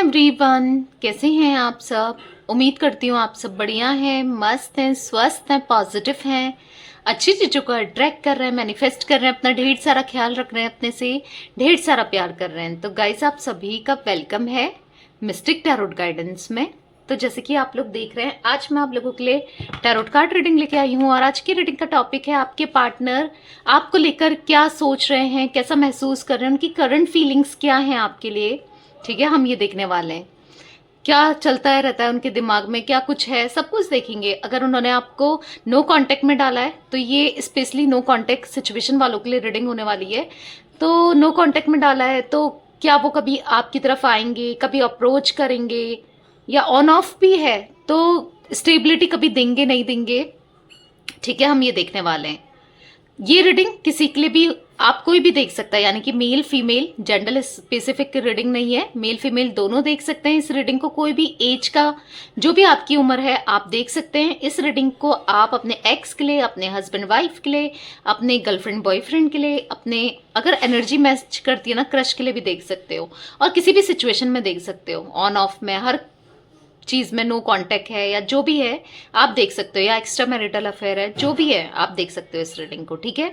Everyone, कैसे हैं आप सब। उम्मीद करती हूँ आप सब बढ़िया हैं, मस्त हैं, स्वस्थ हैं, पॉजिटिव हैं, अच्छी चीज़ों को अट्रैक्ट कर रहे हैं, मैनिफेस्ट कर रहे हैं, अपना ढेर सारा ख्याल रख रहे हैं, अपने से ढेर सारा प्यार कर रहे हैं। तो गाइस, आप सभी का वेलकम है मिस्टिक टैरोट गाइडेंस में। तो जैसे कि आप लोग देख रहे हैं, आज मैं आप लोगों के लिए टैरोट कार्ड रीडिंग लेके आई हूँ और आज की रीडिंग का टॉपिक है आपके पार्टनर आपको लेकर क्या सोच रहे हैं, कैसा महसूस कर रहे हैं, उनकी करंट फीलिंग्स क्या हैं आपके लिए। ठीक है, हम ये देखने वाले हैं क्या चलता है रहता है उनके दिमाग में, क्या कुछ है, सब कुछ देखेंगे। अगर उन्होंने आपको नो कांटेक्ट में डाला है तो ये स्पेशली नो कांटेक्ट सिचुएशन वालों के लिए रीडिंग होने वाली है। तो नो कांटेक्ट में डाला है तो क्या वो कभी आपकी तरफ आएंगे, कभी अप्रोच करेंगे, या ऑन ऑफ भी है तो स्टेबिलिटी कभी देंगे नहीं देंगे। ठीक है, हम ये देखने वाले हैं। ये रीडिंग किसी के लिए भी, आप कोई भी देख सकता है, यानी कि male female, gender specific reading नहीं है, मेल फीमेल दोनों देख सकते हैं इस रीडिंग को। कोई भी एज का, जो भी आपकी उम्र है, आप देख सकते हैं इस रीडिंग को। आप अपने एक्स के लिए, अपने हस्बैंड वाइफ के लिए, अपने गर्लफ्रेंड बॉयफ्रेंड के लिए, अपने अगर एनर्जी मैच करती है ना, क्रश के लिए भी देख सकते हो, और किसी भी सिचुएशन में देख सकते हो। ऑन ऑफ में, हर चीज में नो कांटेक्ट है या जो भी है आप देख सकते हो, या एक्स्ट्रा मैरिटल अफेयर है, जो भी है आप देख सकते हो इस रीडिंग को। ठीक है,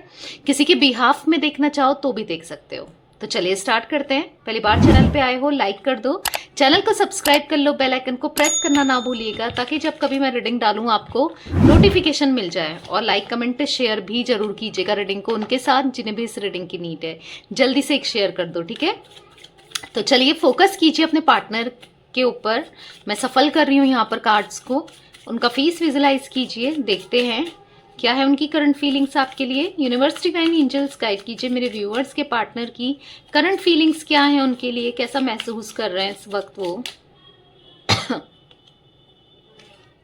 किसी के बिहाफ में देखना चाहो तो भी देख सकते हो। तो चलिए स्टार्ट करते हैं। पहली बार चैनल पे आए हो, लाइक कर दो, चैनल को सब्सक्राइब कर लो, बेल आइकन को प्रेस करना ना भूलिएगा, ताकि जब कभी मैं रीडिंग डालूं आपको नोटिफिकेशन मिल जाए। और लाइक कमेंट शेयर भी जरूर कीजिएगा रीडिंग को उनके साथ जिन्हें भी इस रीडिंग की नीड है। जल्दी से एक शेयर कर दो। ठीक है, तो चलिए फोकस कीजिए अपने पार्टनर के ऊपर। मैं सफल कर रही हूँ यहाँ पर कार्ड्स को, उनका फेस विजुलाइज कीजिए। देखते हैं क्या है उनकी करंट फीलिंग्स आपके लिए। यूनिवर्स डिवाइन एंजल्स गाइड कीजिए मेरे व्यूअर्स के पार्टनर की करंट फीलिंग्स क्या है उनके लिए, कैसा महसूस कर रहे हैं इस वक्त वो।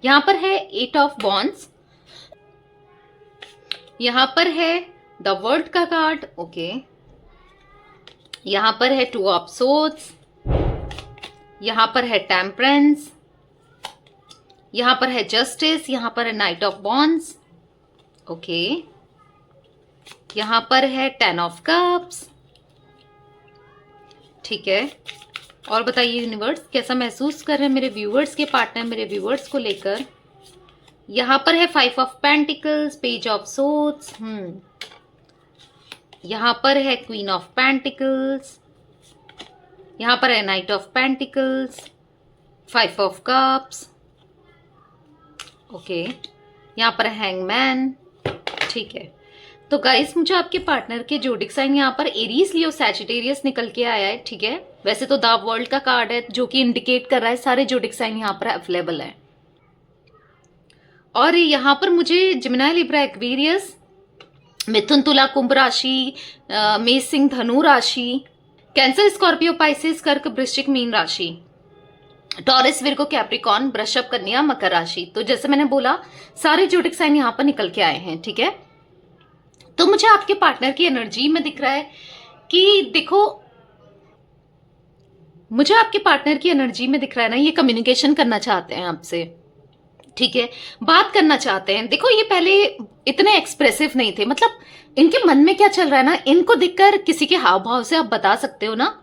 यहाँ पर है 8 ऑफ वॉन्ड्स, यहाँ पर है द वर्ल्ड का कार्ड। ओके, यहाँ पर है 2 ऑफ सोर्ड्स, यहां पर है टेम्परेंस, यहां पर है जस्टिस, यहां पर है नाइट ऑफ वॉन्ड्स। ओके, यहां पर है 10 ऑफ कप्स। ठीक है, और बताइए यूनिवर्स कैसा महसूस कर रहे हैं मेरे व्यूअर्स के पार्टनर मेरे व्यूअर्स को लेकर। यहां पर है 5 of pentacles, page of swords, यहां पर है क्वीन ऑफ पेंटिकल्स, यहां पर है night of pentacles, 5 of cups. Okay, यहां पर है हैंगमैन। ठीक है, तो गाइस मुझे आपके पार्टनर के जोडिक साइन यहाँ पर एरीज, लियो, सैजिटेरियस निकल के आया है। ठीक है, वैसे तो द वर्ल्ड का कार्ड है जो कि इंडिकेट कर रहा है सारे जोडिक साइन यहाँ पर अवेलेबल है। और यहाँ पर मुझे जिमिनाई, लिब्रा, एक्वेरियस, मिथुन, तुला, कुंभ राशि, मेष, सिंह, धनु राशि, कैंसर, स्कॉर्पियो, पाइसेस, कर्क, वृश्चिक, मीन राशि, टॉरस, विर्गो, कैप्रिकॉर्न, वृषभ, कन्या, मकर राशि। तो जैसे मैंने बोला सारे जोडिक साइन यहाँ पर निकल के आए हैं। ठीक है, तो मुझे आपके पार्टनर की एनर्जी में दिख रहा है कि देखो, मुझे आपके पार्टनर की एनर्जी में दिख रहा है ना, ये कम्युनिकेशन करना चाहते हैं आपसे। ठीक है, बात करना चाहते हैं। देखो, ये पहले इतने एक्सप्रेसिव नहीं थे, मतलब इनके मन में क्या चल रहा है ना, इनको देखकर किसी के हाव भाव से आप बता सकते हो ना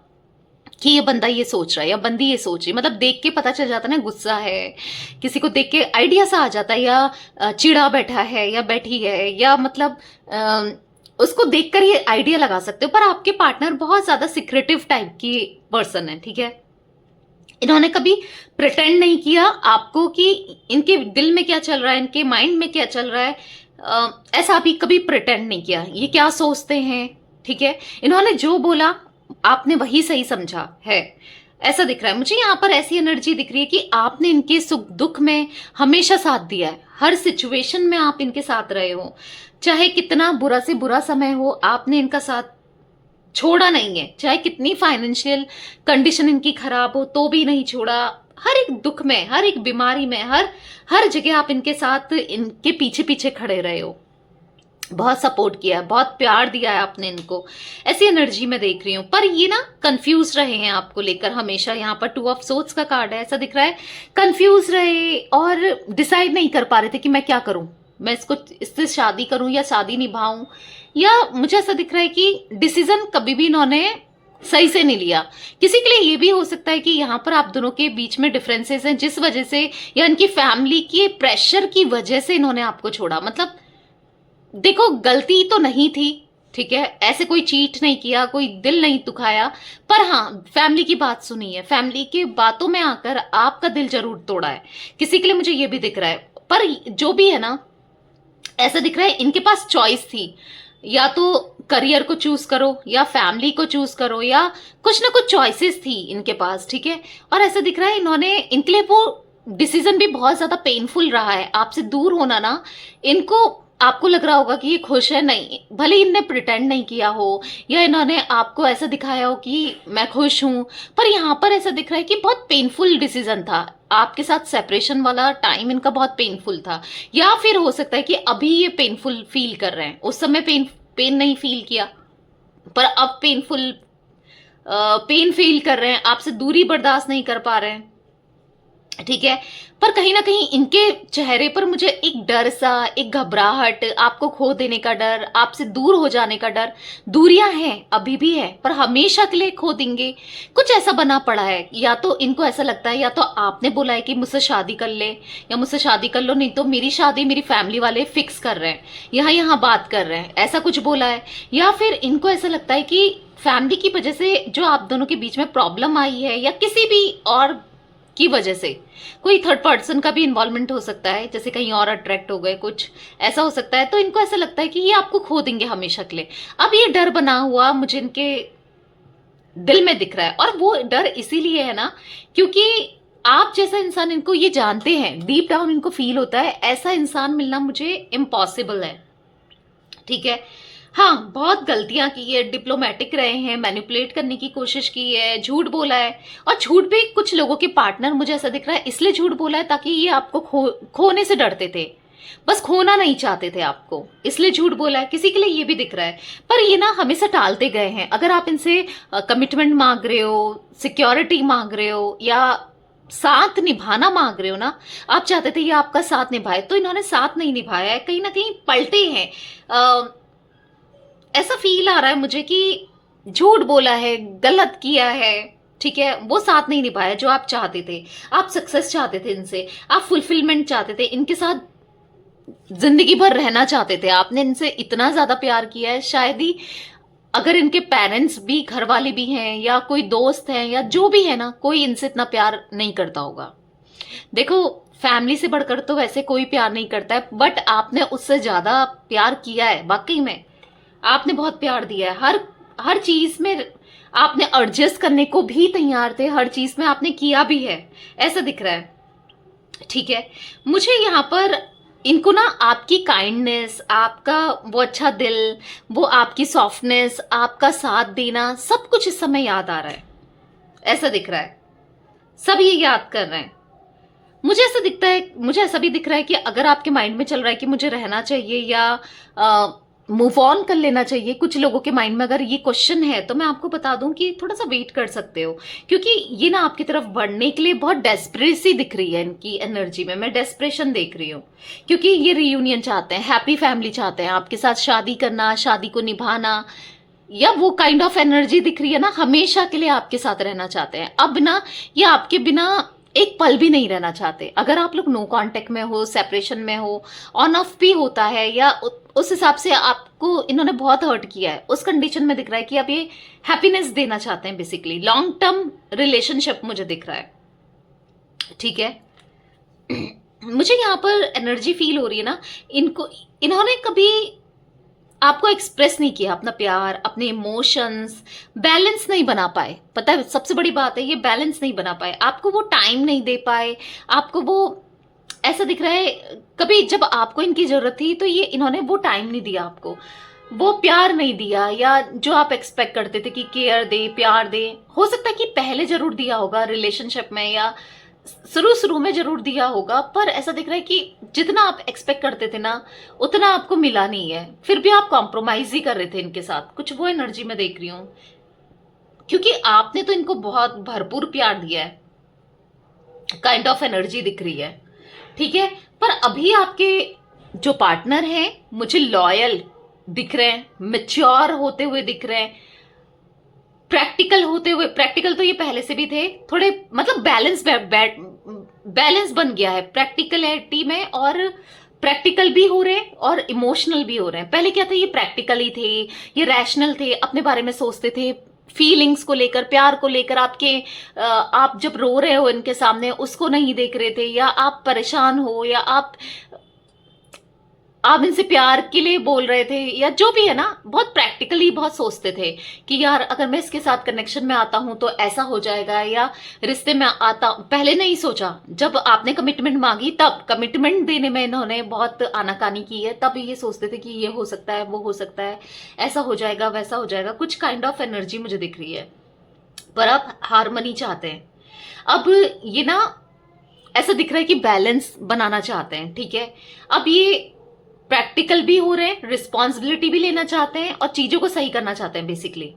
कि ये बंदा ये सोच रहा है या बंदी ये सोच रही है। मतलब देख के पता चल जाता है ना, गुस्सा है, किसी को देख के आइडिया सा आ जाता है, या चिड़ा बैठा है या बैठी है, या मतलब उसको देखकर ये आइडिया लगा सकते हो। पर आपके पार्टनर बहुत ज्यादा सीक्रेटिव टाइप की पर्सन है। ठीक है, इन्होंने कभी प्रिटेंड नहीं किया आपको कि इनके दिल में क्या चल रहा है, इनके माइंड में क्या चल रहा है, ऐसा भी कभी प्रिटेंड नहीं किया ये क्या सोचते हैं। ठीक है, इन्होंने जो बोला आपने वही सही समझा है, ऐसा दिख रहा है मुझे। यहाँ पर ऐसी एनर्जी दिख रही है कि आपने इनके सुख दुख में हमेशा साथ दिया है, हर सिचुएशन में आप इनके साथ रहे हो, चाहे कितना बुरा से बुरा समय हो आपने इनका साथ छोड़ा नहीं है, चाहे कितनी फाइनेंशियल कंडीशन इनकी खराब हो तो भी नहीं छोड़ा। हर एक दुख में, हर एक बीमारी में, हर जगह आप इनके साथ, इनके पीछे पीछे खड़े रहे हो, बहुत सपोर्ट किया है, बहुत प्यार दिया है आपने इनको, ऐसी एनर्जी में देख रही हूँ। पर ये ना कंफ्यूज रहे हैं आपको लेकर हमेशा। यहाँ पर 2 ऑफ सोर्ड्स का कार्ड है, ऐसा दिख रहा है कंफ्यूज रहे और डिसाइड नहीं कर पा रहे थे कि मैं क्या करूं, मैं इससे शादी करूं या शादी निभाऊं, या मुझे ऐसा दिख रहा है कि डिसीजन कभी भी इन्होंने सही से नहीं लिया। किसी के लिए ये भी हो सकता है कि यहाँ पर आप दोनों के बीच में डिफरेंसेस हैं, जिस वजह से या इनकी फैमिली के प्रेशर की वजह से इन्होंने आपको छोड़ा। मतलब देखो, गलती तो नहीं थी, ठीक है, ऐसे कोई चीट नहीं किया, कोई दिल नहीं दुखाया, पर हाँ फैमिली की बात सुनी है, फैमिली के बातों में आकर आपका दिल जरूर तोड़ा है किसी के लिए, मुझे ये भी दिख रहा है। पर जो भी है ना, ऐसा दिख रहा है इनके पास चॉइस थी, या तो करियर को चूज करो या फैमिली को चूज करो, या कुछ ना कुछ चॉइसेस थी इनके पास, ठीक है। और ऐसा दिख रहा है इन्होंने, इनके लिए वो डिसीजन भी बहुत ज्यादा पेनफुल रहा है। आपसे दूर होना ना, इनको, आपको लग रहा होगा कि ये खुश है, नहीं, भले इनने प्रिटेंड नहीं किया हो या इन्होंने आपको ऐसा दिखाया हो कि मैं खुश हूं, पर यहाँ पर ऐसा दिख रहा है कि बहुत पेनफुल डिसीजन था आपके साथ। सेपरेशन वाला टाइम इनका बहुत पेनफुल था, या फिर हो सकता है कि अभी ये पेनफुल फील कर रहे हैं, उस समय पेन नहीं फील किया, पर अब पेन फील कर रहे हैं, आपसे दूरी बर्दाश्त नहीं कर पा रहे हैं, ठीक है। पर कहीं ना कहीं इनके चेहरे पर मुझे एक डर सा, एक घबराहट, आपको खो देने का डर, आपसे दूर हो जाने का डर, दूरियां हैं, अभी भी है, पर हमेशा के लिए खो देंगे, कुछ ऐसा बना पड़ा है। या तो इनको ऐसा लगता है, या तो आपने बोला है कि मुझसे शादी कर ले, या मुझसे शादी कर लो, नहीं तो मेरी शादी मेरी फैमिली वाले फिक्स कर रहे हैं, यहाँ यहाँ बात कर रहे हैं, ऐसा कुछ बोला है। या फिर इनको ऐसा लगता है कि फैमिली की वजह से जो आप दोनों के बीच में प्रॉब्लम आई है, या किसी भी और की वजह से कोई थर्ड पर्सन का भी इन्वॉल्वमेंट हो सकता है, जैसे कहीं और अट्रैक्ट हो गए, कुछ ऐसा हो सकता है, तो इनको ऐसा लगता है कि ये आपको खो देंगे हमेशा के लिए। अब ये डर बना हुआ मुझे इनके दिल में दिख रहा है, और वो डर इसीलिए है ना क्योंकि आप जैसा इंसान, इनको ये जानते हैं, डीप डाउन इनको फील होता है ऐसा इंसान मिलना मुझे इम्पॉसिबल है, ठीक है। हाँ, बहुत गलतियां की है, डिप्लोमेटिक रहे हैं, मैनिपुलेट करने की कोशिश की है, झूठ बोला है, और झूठ भी कुछ लोगों के पार्टनर मुझे ऐसा दिख रहा है इसलिए झूठ बोला है ताकि ये आपको खोने से डरते थे, बस खोना नहीं चाहते थे आपको, इसलिए झूठ बोला है। किसी के लिए ये भी दिख रहा है, पर ये ना हमेशा टालते गए हैं। अगर आप इनसे कमिटमेंट मांग रहे हो, सिक्योरिटी मांग रहे हो, या साथ निभाना मांग रहे हो ना, आप चाहते थे ये आपका साथ निभाए, तो इन्होंने साथ नहीं निभाया है, कहीं ना कहीं पलटे हैं। ऐसा फील आ रहा है मुझे कि झूठ बोला है, गलत किया है, ठीक है, वो साथ नहीं निभाया जो आप चाहते थे। आप सक्सेस चाहते थे इनसे, आप फुलफिलमेंट चाहते थे, इनके साथ जिंदगी भर रहना चाहते थे, आपने इनसे इतना ज्यादा प्यार किया है, शायद ही अगर इनके पेरेंट्स भी, घर वाले भी हैं, या कोई दोस्त हैं, या जो भी है ना, कोई इनसे इतना प्यार नहीं करता होगा। देखो, फैमिली से बढ़कर तो वैसे कोई प्यार नहीं करता है, बट आपने उससे ज्यादा प्यार किया है, वाकई में आपने बहुत प्यार दिया है। हर हर चीज में आपने एडजस्ट करने को भी तैयार थे, हर चीज में आपने किया भी है, ऐसा दिख रहा है, ठीक है। मुझे यहाँ पर इनको ना आपकी काइंडनेस, आपका वो अच्छा दिल, वो आपकी सॉफ्टनेस, आपका साथ देना, सब कुछ इस समय याद आ रहा है, ऐसा दिख रहा है, सब ये याद कर रहे हैं। मुझे ऐसा दिखता है, मुझे ऐसा भी दिख रहा है कि अगर आपके माइंड में चल रहा है कि मुझे रहना चाहिए या मूव ऑन कर लेना चाहिए, कुछ लोगों के माइंड में अगर ये क्वेश्चन है, तो मैं आपको बता दूं कि थोड़ा सा वेट कर सकते हो, क्योंकि ये ना आपकी तरफ बढ़ने के लिए बहुत डेस्परेसी दिख रही है इनकी एनर्जी में, मैं डेस्परेशन देख रही हूँ, क्योंकि ये रियूनियन चाहते हैं, हैप्पी फैमिली चाहते हैं, आपके साथ शादी करना, शादी को निभाना, या वो काइंड ऑफ एनर्जी दिख रही है ना, हमेशा के लिए आपके साथ रहना चाहते हैं। अब ना ये आपके बिना एक पल भी नहीं रहना चाहते। अगर आप लोग नो कांटेक्ट में हो, सेपरेशन में हो, ऑन ऑफ भी होता है, या उस हिसाब से आपको इन्होंने बहुत हर्ट किया है, उस कंडीशन में दिख रहा है कि अब ये हैप्पीनेस देना चाहते हैं, बेसिकली लॉन्ग टर्म रिलेशनशिप मुझे दिख रहा है, ठीक है। मुझे यहाँ पर एनर्जी फील हो रही है ना, इन्होंने कभी आपको एक्सप्रेस नहीं किया अपना प्यार, अपने इमोशंस, बैलेंस नहीं बना पाए। पता है सबसे बड़ी बात है, ये बैलेंस नहीं बना पाए, आपको वो टाइम नहीं दे पाए, आपको वो ऐसा दिख रहा है, कभी जब आपको इनकी जरूरत थी तो ये इन्होंने वो टाइम नहीं दिया आपको, वो प्यार नहीं दिया, या जो आप एक्सपेक्ट करते थे कि केयर दे, प्यार दे, हो सकता है कि पहले जरूर दिया होगा रिलेशनशिप में, या शुरू में जरूर दिया होगा, पर ऐसा दिख रहा है कि जितना आप एक्सपेक्ट करते थे ना, उतना आपको मिला नहीं है, फिर भी आप कॉम्प्रोमाइज ही कर रहे थे इनके साथ, कुछ वो एनर्जी में देख रही हूं, क्योंकि आपने तो इनको बहुत भरपूर प्यार दिया है, काइंड ऑफ एनर्जी दिख रही है, ठीक है। पर अभी आपके जो पार्टनर हैं मुझे लॉयल दिख रहे हैं, मैच्योर होते हुए दिख रहे हैं, प्रैक्टिकल होते हुए, प्रैक्टिकल तो ये पहले से भी थे, थोड़े मतलब बैलेंस बन गया है प्रैक्टिकलिटी में, और प्रैक्टिकल भी हो रहे हैं और इमोशनल भी हो रहे हैं। पहले क्या था, ये प्रैक्टिकल ही थे, ये रैशनल थे, अपने बारे में सोचते थे, फीलिंग्स को लेकर, प्यार को लेकर, आप जब रो रहे हो इनके सामने उसको नहीं देख रहे थे, या आप परेशान हो, या आप इनसे प्यार के लिए बोल रहे थे, या जो भी है ना, बहुत प्रैक्टिकली बहुत सोचते थे कि यार अगर मैं इसके साथ कनेक्शन में आता हूं तो ऐसा हो जाएगा, या रिश्ते में आता। पहले नहीं सोचा, जब आपने कमिटमेंट मांगी तब कमिटमेंट देने में इन्होंने बहुत आनाकानी की है, तब ये सोचते थे कि ये हो सकता है, वो हो सकता है, ऐसा हो जाएगा, वैसा हो जाएगा, कुछ काइंड ऑफ एनर्जी मुझे दिख रही है। पर अब हारमनी चाहते हैं, अब ये ना ऐसा दिख रहा है कि बैलेंस बनाना चाहते हैं, ठीक है। अब ये प्रैक्टिकल भी हो रहे हैं, रिस्पॉन्सिबिलिटी भी लेना चाहते हैं, और चीजों को सही करना चाहते हैं, बेसिकली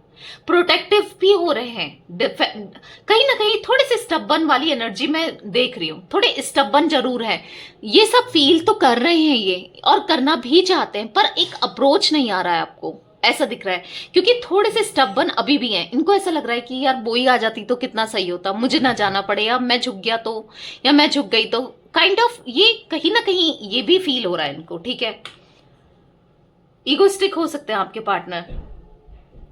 प्रोटेक्टिव भी हो रहे हैं। कहीं ना कहीं थोड़ी सी स्टबन वाली एनर्जी मैं देख रही हूं, थोड़े स्टबन जरूर है, ये सब फील तो कर रहे हैं ये, और करना भी चाहते हैं, पर एक अप्रोच नहीं आ रहा है आपको, ऐसा दिख रहा है, क्योंकि थोड़े से स्टबन अभी भी हैं। इनको ऐसा लग रहा है कि यार वो ही आ जाती तो कितना सही होता, मुझे ना जाना पड़े, या मैं झुक गया तो, या मैं झुक गई तो, काइंड ऑफ ये कहीं ना कहीं ये भी फील हो रहा है इनको, ठीक है। ईगोस्टिक हो सकते हैं आपके पार्टनर,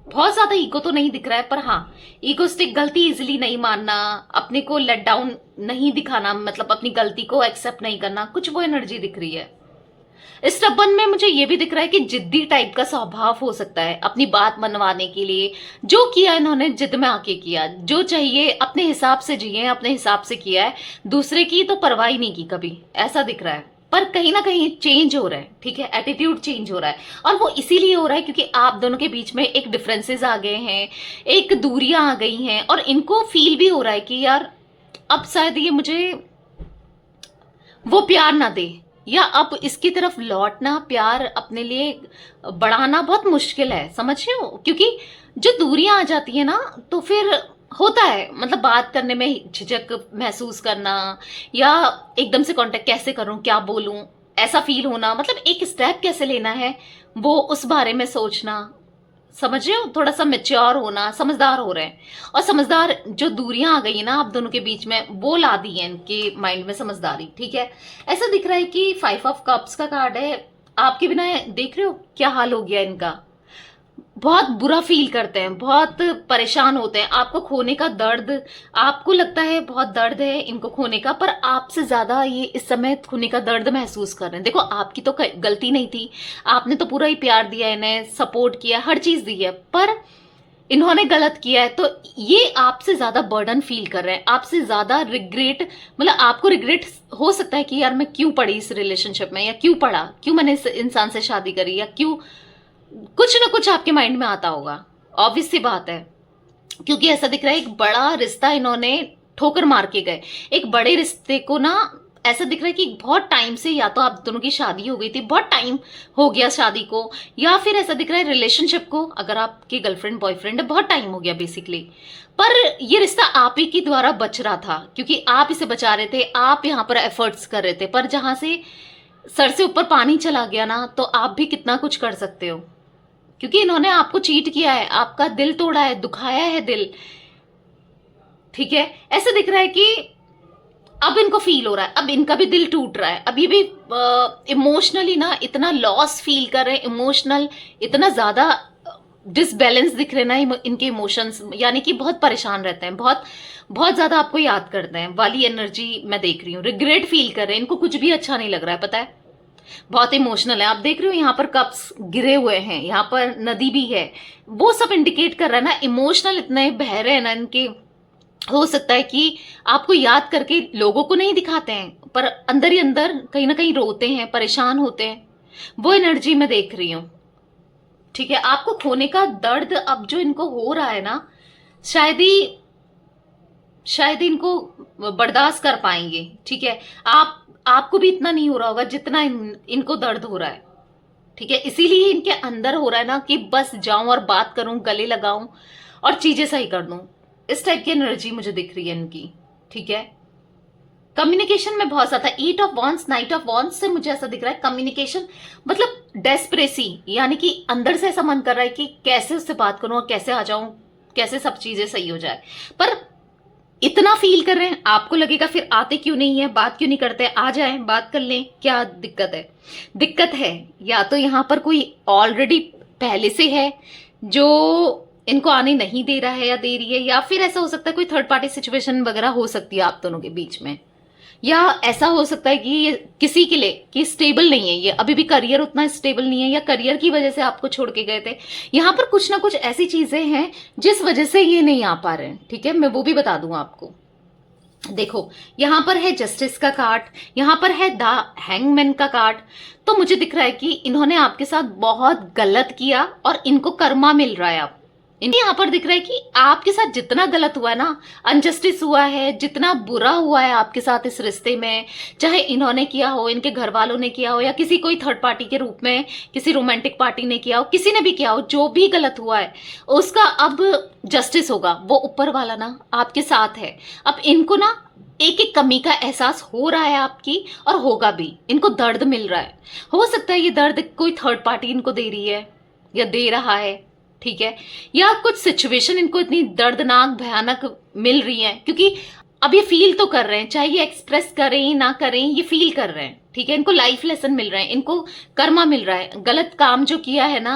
बहुत ज्यादा ईगो तो नहीं दिख रहा है, पर हाँ ईगोस्टिक, गलती इजिली नहीं मानना, अपने को लेट डाउन नहीं दिखाना, मतलब अपनी गलती को एक्सेप्ट नहीं करना, कुछ वो एनर्जी दिख रही है। स्टबन में मुझे ये भी दिख रहा है कि जिद्दी टाइप का स्वभाव हो सकता है, अपनी बात मनवाने के लिए, जो किया इन्होंने जिद में आके किया, जो चाहिए अपने हिसाब से जिए, अपने हिसाब से किया है, दूसरे की तो परवाह ही नहीं की कभी, ऐसा दिख रहा है। पर कहीं ना कहीं चेंज हो रहा है, ठीक है, एटीट्यूड चेंज हो रहा है, और वो इसीलिए हो रहा है क्योंकि आप दोनों के बीच में एक डिफरेंसेस आ गए हैं, एक दूरियां आ गई हैं, और इनको फील भी हो रहा है कि यार अब शायद ये मुझे वो प्यार ना दे, या अब इसकी तरफ लौटना, प्यार अपने लिए बढ़ाना बहुत मुश्किल है, समझ रहे हो, क्योंकि जो दूरियां आ जाती है ना तो फिर होता है, मतलब बात करने में झिझक महसूस करना, या एकदम से कांटेक्ट कैसे करूं, क्या बोलूं, ऐसा फील होना, मतलब एक स्टेप कैसे लेना है वो उस बारे में सोचना, समझ रहे हो, थोड़ा सा मेच्योर होना, समझदार हो रहे हैं, और समझदार जो दूरियां आ गई है ना आप दोनों के बीच में, वो ला दी है इनके माइंड में समझदारी, ठीक है। ऐसा दिख रहा है कि 5 ऑफ कप्स का कार्ड है, आपके बिना देख रहे हो क्या हाल हो गया इनका, बहुत बुरा फील करते हैं, बहुत परेशान होते हैं, आपको खोने का दर्द, आपको लगता है बहुत दर्द है इनको खोने का, पर आपसे ज्यादा ये इस समय खोने का दर्द महसूस कर रहे हैं। देखो आपकी तो गलती नहीं थी, आपने तो पूरा ही प्यार दिया, इन्हें सपोर्ट किया, हर चीज दी है, पर इन्होंने गलत किया है, तो ये आपसे ज्यादा बर्डन फील कर रहे हैं, आपसे ज्यादा रिग्रेट, मतलब आपको रिग्रेट हो सकता है कि यार मैं क्यों पड़ी इस रिलेशनशिप में, या क्यों पड़ा, क्यों मैंने इस इंसान से शादी करी, या क्यों, कुछ ना कुछ आपके माइंड में आता होगा, ऑब्वियस सी बात है, क्योंकि ऐसा दिख रहा है एक बड़ा रिश्ता इन्होंने ठोकर मार के गए, एक बड़े रिश्ते को ना, ऐसा दिख रहा है कि बहुत टाइम से, या तो आप दोनों की शादी हो गई थी, बहुत टाइम हो गया शादी को, या फिर ऐसा दिख रहा है रिलेशनशिप को, अगर आपके गर्लफ्रेंड बॉयफ्रेंड है, बहुत टाइम हो गया बेसिकली, पर ये रिश्ता आप ही के द्वारा बच रहा था, क्योंकि आप इसे बचा रहे थे, आप यहाँ पर एफर्ट्स कर रहे थे, पर जहां से सर से ऊपर पानी चला गया ना, तो आप भी कितना कुछ कर सकते हो, क्योंकि इन्होंने आपको चीट किया है, आपका दिल तोड़ा है, दुखाया है दिल, ठीक है। ऐसा दिख रहा है कि अब इनको फील हो रहा है, अब इनका भी दिल टूट रहा है, अब ये भी इमोशनली ना इतना लॉस फील कर रहे हैं, इमोशनल इतना ज्यादा डिसबैलेंस दिख रहे ना इनके इमोशंस, यानी कि बहुत परेशान रहते हैं, बहुत बहुत ज्यादा आपको याद करते हैं वाली एनर्जी मैं देख रही हूँ, रिग्रेट फील कर रहे हैं, इनको कुछ भी अच्छा नहीं लग रहा है, पता है, बहुत इमोशनल है। आप देख रहे हो यहाँ पर कप्स गिरे हुए हैं, यहाँ पर नदी भी है, वो सब इंडिकेट कर रहा है ना, इमोशनल इतने बह रहे हैं ना इनके, हो सकता है कि आपको याद करके लोगों को नहीं दिखाते हैं, पर अंदर ही अंदर कहीं ना कहीं रोते हैं, परेशान होते हैं, वो एनर्जी मैं देख रही हूं, ठीक है। आपको खोने का दर्द अब जो इनको हो रहा है ना, शायद इनको बर्दाश्त कर पाएंगे, ठीक है। आपको भी इतना नहीं हो रहा होगा जितना इनको दर्द हो रहा है, ठीक है, इसीलिए इनके अंदर हो रहा है ना कि बस जाऊं और बात करूं, गले लगाऊं और चीजें सही कर दूं, इस टाइप की एनर्जी मुझे दिख रही है इनकी, ठीक है। कम्युनिकेशन में बहुत ज्यादा 8 of wands, night of wands से मुझे ऐसा दिख रहा है, कम्युनिकेशन मतलब डेस्परेसी, यानी कि अंदर से ऐसा मन कर रहा है कि कैसे उससे बात करूं और कैसे आ जाऊं, कैसे सब चीजें सही हो जाए। पर इतना फील कर रहे हैं, आपको लगेगा फिर आते क्यों नहीं है, बात क्यों नहीं करते, आ जाए बात कर लें, क्या दिक्कत है? दिक्कत है या तो यहाँ पर कोई ऑलरेडी पहले से है जो इनको आने नहीं दे रहा है या दे रही है, या फिर ऐसा हो सकता है कोई थर्ड पार्टी सिचुएशन वगैरह हो सकती है आप दोनों के बीच में, या ऐसा हो सकता है कि ये किसी के लिए कि स्टेबल नहीं है, ये अभी भी करियर उतना स्टेबल नहीं है, या करियर की वजह से आपको छोड़ के गए थे। यहाँ पर कुछ ना कुछ ऐसी चीजें हैं जिस वजह से ये नहीं आ पा रहे हैं, ठीक है, मैं वो भी बता दूं आपको। देखो यहां पर है जस्टिस का कार्ड, यहां पर है द हैंगमैन का कार्ड। तो मुझे दिख रहा है कि इन्होंने आपके साथ बहुत गलत किया और इनको कर्मा मिल रहा है। अब इनके यहाँ पर दिख रहा है कि आपके साथ जितना गलत हुआ है ना, अनजस्टिस हुआ है, जितना बुरा हुआ है आपके साथ इस रिश्ते में, चाहे इन्होंने किया हो, इनके घर वालों ने किया हो, या किसी कोई थर्ड पार्टी के रूप में किसी रोमांटिक पार्टी ने किया हो, किसी ने भी किया हो, जो भी गलत हुआ है उसका अब जस्टिस होगा। वो ऊपर वाला ना आपके साथ है। अब इनको ना एक एक कमी का एहसास हो रहा है आपकी, और होगा भी। इनको दर्द मिल रहा है, हो सकता है ये दर्द कोई थर्ड पार्टी इनको दे रही है या दे रहा है, ठीक है, या कुछ सिचुएशन इनको इतनी दर्दनाक भयानक मिल रही है, क्योंकि अब ये फील तो कर रहे हैं, चाहे ये एक्सप्रेस करें ना करें, ये फील कर रहे हैं, ठीक है। इनको लाइफ लेसन मिल रहा है, इनको कर्मा मिल रहा है। गलत काम जो किया है ना,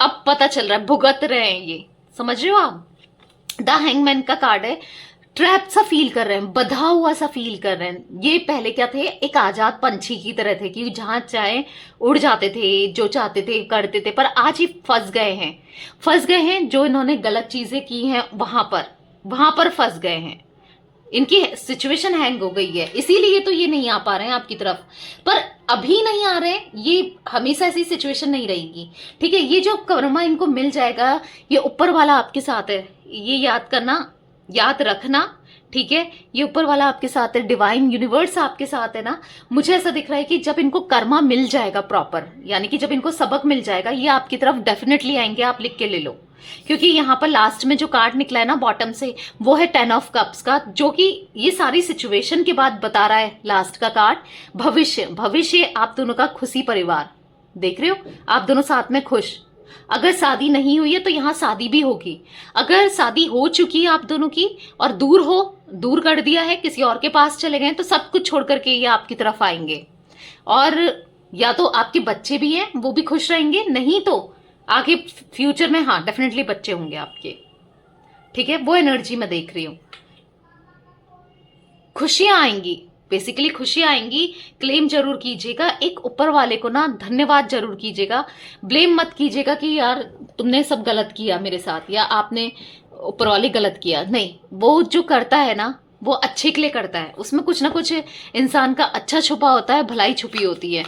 अब पता चल रहा है, भुगत रहे हैं ये, समझ रहे हो आप। द हैंगमैन का कार्ड है, ट्रैप सा फील कर रहे हैं, बधा हुआ सा फील कर रहे हैं। ये पहले क्या थे, एक आजाद पंछी की तरह थे कि जहां चाहे उड़ जाते थे, जो चाहते थे करते थे, पर आज ये फंस गए हैं, फंस गए हैं। जो इन्होंने गलत चीजें की हैं वहां पर फंस गए हैं। इनकी सिचुएशन हैंग हो गई है, इसीलिए तो ये नहीं आ पा रहे हैं आपकी तरफ। पर अभी नहीं आ रहे हैं, ये हमेशा ऐसी सिचुएशन नहीं रहेगी, ठीक है। ये जो कर्मा इनको मिल जाएगा, ये ऊपर वाला आपके साथ है, ये याद करना, याद रखना, ठीक है। ये ऊपर वाला आपके साथ है, डिवाइन यूनिवर्स आपके साथ है ना। मुझे ऐसा दिख रहा है कि जब इनको कर्मा मिल जाएगा प्रॉपर, यानी कि जब इनको सबक मिल जाएगा, ये आपकी तरफ डेफिनेटली आएंगे। आप लिख के ले लो, क्योंकि यहाँ पर लास्ट में जो कार्ड निकला है ना बॉटम से, वो है 10 ऑफ कप्स का, जो कि ये सारी सिचुएशन के बाद बता रहा है। लास्ट का कार्ड भविष्य आप दोनों का खुशी परिवार, देख रहे हो, आप दोनों साथ में खुश। अगर शादी नहीं हुई है तो यहाँ शादी भी होगी। अगर शादी हो चुकी है आप दोनों की और दूर कर दिया है, किसी और के पास चले गए, तो सब कुछ छोड़ करके ये आपकी तरफ आएंगे। और या तो आपके बच्चे भी हैं, वो भी खुश रहेंगे, नहीं तो आगे फ्यूचर में हाँ डेफिनेटली बच्चे होंगे आपके, ठीक है। वो एनर्जी मैं देख रही हूं, खुशियां आएंगी, बेसिकली खुशियां आएंगी। क्लेम जरूर कीजिएगा, एक ऊपर वाले को ना धन्यवाद जरूर कीजिएगा। ब्लेम मत कीजिएगा कि यार तुमने सब गलत किया मेरे साथ, या आपने ऊपर वाले गलत किया, नहीं। वो जो करता है ना, वो अच्छे के लिए करता है, उसमें कुछ ना कुछ इंसान का अच्छा छुपा होता है, भलाई छुपी होती है।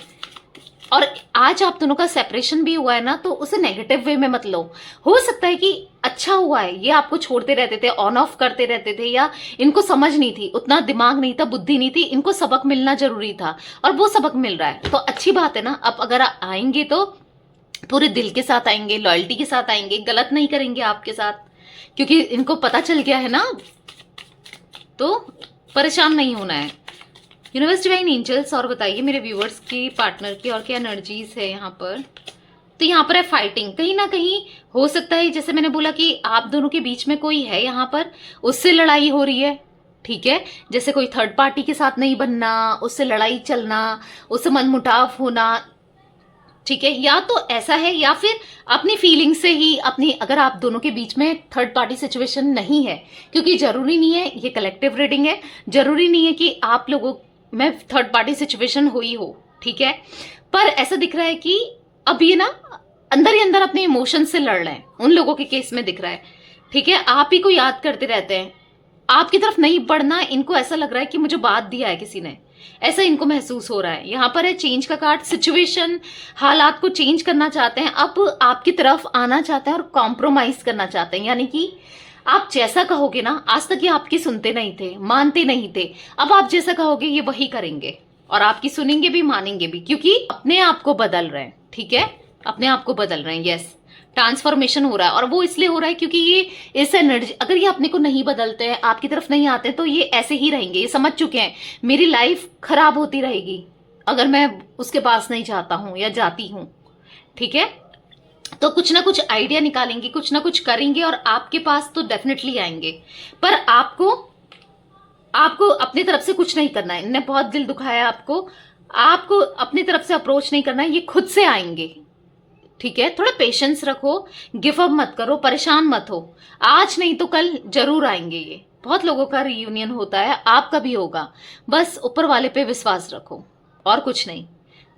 और आज आप दोनों का सेपरेशन भी हुआ है ना, तो उसे नेगेटिव वे में मत लो। हो सकता है कि अच्छा हुआ है, ये आपको छोड़ते रहते थे, ऑन ऑफ करते रहते थे, या इनको समझ नहीं थी, उतना दिमाग नहीं था, बुद्धि नहीं थी, इनको सबक मिलना जरूरी था, और वो सबक मिल रहा है, तो अच्छी बात है ना। अब अगर आएंगे तो पूरे दिल के साथ आएंगे, लॉयल्टी के साथ आएंगे, गलत नहीं करेंगे आपके साथ, क्योंकि इनको पता चल गया है ना, तो परेशान नहीं होना है। यूनिवर्स डिवाइन एंजल्स, और बताइए मेरे व्यूअर्स की, पार्टनर की और क्या एनर्जीज है यहाँ पर। तो यहाँ पर है फाइटिंग, कहीं ना कहीं हो सकता है, जैसे मैंने बोला कि आप दोनों के बीच में कोई है यहाँ पर, उससे लड़ाई हो रही है, ठीक है। जैसे कोई थर्ड पार्टी के साथ नहीं बनना, उससे लड़ाई चलना, उससे मनमुटाव होना, ठीक है। या तो ऐसा है, या फिर अपनी फीलिंग से ही अपनी, अगर आप दोनों के बीच में थर्ड पार्टी सिचुएशन नहीं है, क्योंकि जरूरी नहीं है, ये कलेक्टिव रीडिंग है, जरूरी नहीं है कि आप लोगों में थर्ड पार्टी सिचुएशन हुई हो, ठीक है। पर ऐसा दिख रहा है कि अब ये ना अंदर ही अंदर अपने इमोशन से लड़ रहे हैं, उन लोगों के केस में दिख रहा है, ठीक है। आप ही को याद करते रहते हैं, आपकी तरफ नहीं बढ़ना। इनको ऐसा लग रहा है कि मुझे बात दिया है किसी ने, ऐसा इनको महसूस हो रहा है। यहाँ पर है चेंज का कार्ड, सिचुएशन, हालात को चेंज करना चाहते हैं, अब आपकी तरफ आना चाहते हैं और कॉम्प्रोमाइज करना चाहते हैं। यानी कि आप जैसा कहोगे ना, आज तक ये आपकी सुनते नहीं थे, मानते नहीं थे, अब आप जैसा कहोगे ये वही करेंगे, और आपकी सुनेंगे भी, मानेंगे भी, क्योंकि अपने आप को बदल रहे हैं, ठीक है, अपने आप को बदल रहे हैं। यस, ट्रांसफॉर्मेशन हो रहा है, और वो इसलिए हो रहा है क्योंकि ये इस एनर्जी, अगर ये अपने को नहीं बदलते हैं, आपकी तरफ नहीं आते, तो ये ऐसे ही रहेंगे। ये समझ चुके हैं मेरी लाइफ खराब होती रहेगी अगर मैं उसके पास नहीं जाता हूं या जाती हूं, ठीक है। तो कुछ ना कुछ आइडिया निकालेंगे, कुछ ना कुछ करेंगे और आपके पास तो डेफिनेटली आएंगे। पर आपको आपको अपनी तरफ से कुछ नहीं करना है। इनने बहुत दिल दुखाया आपको, आपको अपनी तरफ से अप्रोच नहीं करना है, ये खुद से आएंगे। ठीक है, थोड़ा पेशेंस रखो, गिव अप मत करो, परेशान मत हो। आज नहीं तो कल जरूर आएंगे ये। बहुत लोगों का रियूनियन होता है, आपका भी होगा। बस ऊपर वाले पे विश्वास रखो और कुछ नहीं।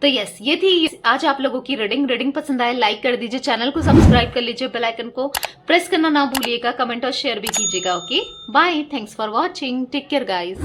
तो यस, ये थी आज आप लोगों की रीडिंग पसंद आए लाइक कर दीजिए, चैनल को सब्सक्राइब कर लीजिए, बेल आइकन को प्रेस करना ना भूलिएगा, कमेंट और शेयर भी कीजिएगा। Okay bye, thanks for watching, take care guys.